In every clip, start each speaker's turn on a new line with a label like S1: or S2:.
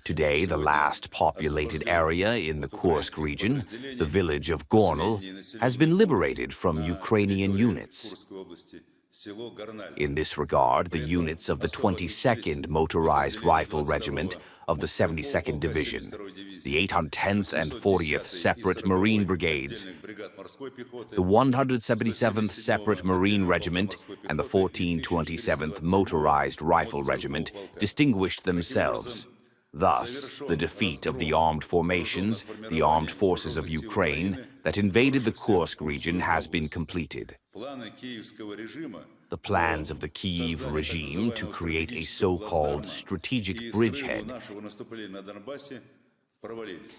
S1: Today, the last populated area in the Kursk region, the village of Gornel, has been liberated from Ukrainian units. In this regard, the units of the 22nd Motorized Rifle Regiment of the 72nd Division, the 810th and 40th Separate Marine Brigades, the 177th Separate Marine Regiment, and the 1427th Motorized Rifle Regiment distinguished themselves. Thus, the defeat of the armed formations, the armed forces of Ukraine, that invaded the Kursk region has been completed. The plans of the Kyiv regime to create a so-called strategic bridgehead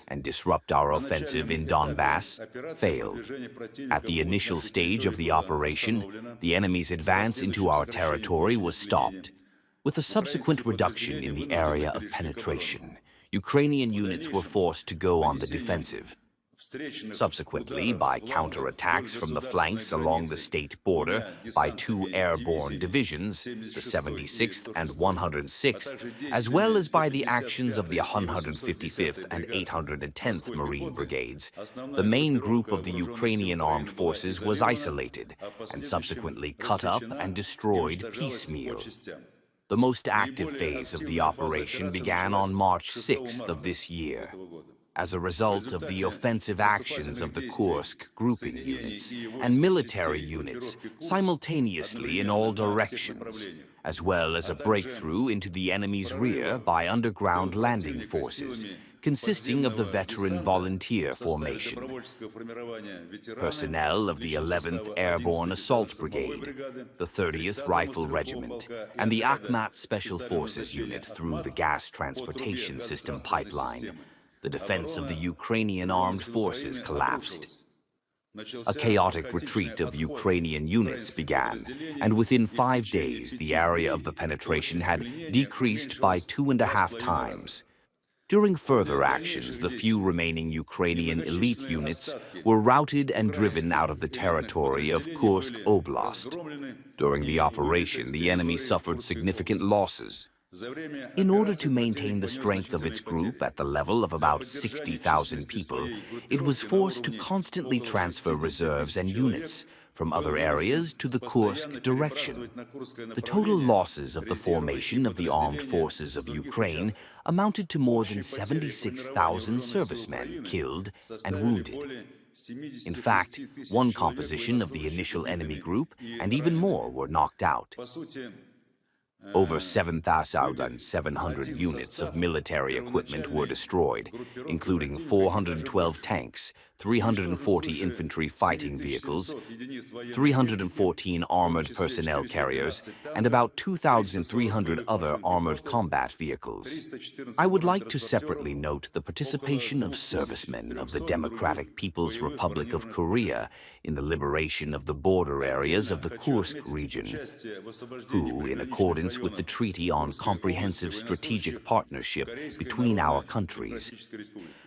S1: and disrupt our offensive in Donbass failed. At the initial stage of the operation, the enemy's advance into our territory was stopped. With a subsequent reduction in the area of penetration, Ukrainian units were forced to go on the defensive. Subsequently, by counterattacks from the flanks along the state border by two airborne divisions, the 76th and 106th, as well as by the actions of the 155th and 810th Marine Brigades, the main group of the Ukrainian armed forces was isolated and subsequently cut up and destroyed piecemeal. The most active phase of the operation began on March 6th of this year. As a result of the offensive actions of the Kursk grouping units and military units simultaneously in all directions, as well as a breakthrough into the enemy's rear by underground landing forces, consisting of the veteran volunteer formation, personnel of the 11th Airborne Assault Brigade, the 30th Rifle Regiment, and the Akhmat Special Forces Unit through the gas transportation system pipeline. The defense of the Ukrainian armed forces collapsed. A chaotic retreat of Ukrainian units began, and within 5 days the area of the penetration had decreased by 2.5 times. During further actions, the few remaining Ukrainian elite units were routed and driven out of the territory of Kursk Oblast. During the operation, the enemy suffered significant losses. In order to maintain the strength of its group at the level of about 60,000 people, it was forced to constantly transfer reserves and units from other areas to the Kursk direction. The total losses of the formation of the armed forces of Ukraine amounted to more than 76,000 servicemen killed and wounded. In fact, one composition of the initial enemy group and even more were knocked out. Over 7,700 units of military equipment were destroyed, including 412 tanks, 340 infantry fighting vehicles, 314 armored personnel carriers, and about 2,300 other armored combat vehicles. I would like to separately note the participation of servicemen of the Democratic People's Republic of Korea in the liberation of the border areas of the Kursk region, who, in accordance with the Treaty on Comprehensive Strategic Partnership between our countries,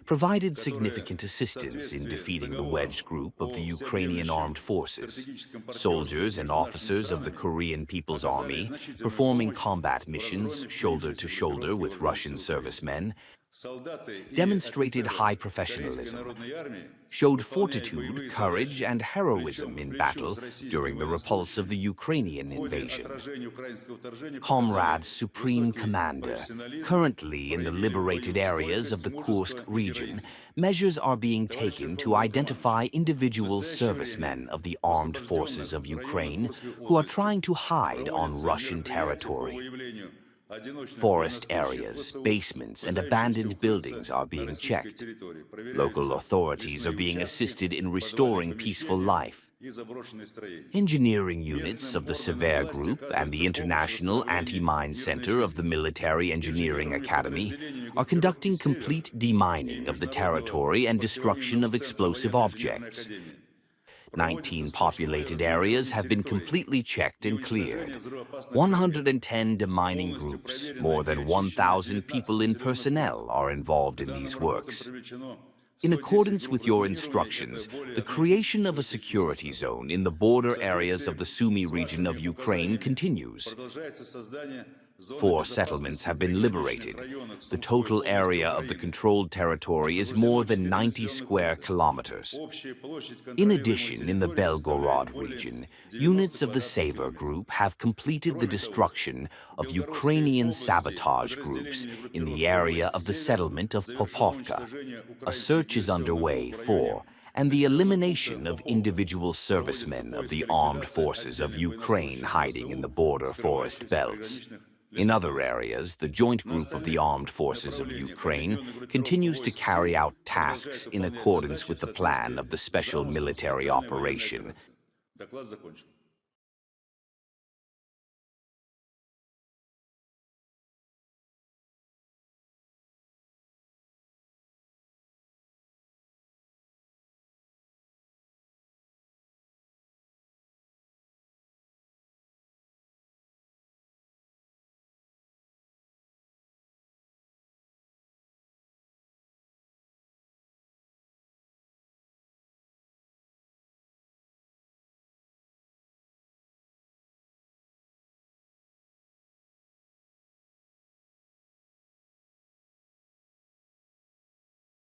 S1: provided significant assistance in defeating the wedged group of the Ukrainian armed forces, soldiers and officers of the Korean People's Army performing combat missions shoulder to shoulder with Russian servicemen, demonstrated high professionalism, showed fortitude, courage, and heroism in battle during the repulse of the Ukrainian invasion. Comrade Supreme Commander, currently in the liberated areas of the Kursk region, measures are being taken to identify individual servicemen of the armed forces of Ukraine who are trying to hide on Russian territory. Forest areas, basements, and abandoned buildings are being checked. Local authorities are being assisted in restoring peaceful life. Engineering units of the Sever Group and the International Anti-Mine Center of the Military Engineering Academy are conducting complete demining of the territory and destruction of explosive objects. 19 populated areas have been completely checked and cleared. 110 demining groups, more than 1,000 people in personnel are involved in these works. In accordance with your instructions, the creation of a security zone in the border areas of the Sumy region of Ukraine continues. 4 settlements have been liberated. The total area of the controlled territory is more than 90 square kilometers. In addition, in the Belgorod region, units of the Savor Group have completed the destruction of Ukrainian sabotage groups in the area of the settlement of Popovka. A search is underway for and the elimination of individual servicemen of the armed forces of Ukraine hiding in the border forest belts. In other areas, the joint group of the armed forces of Ukraine continues to carry out tasks in accordance with the plan of the special military operation.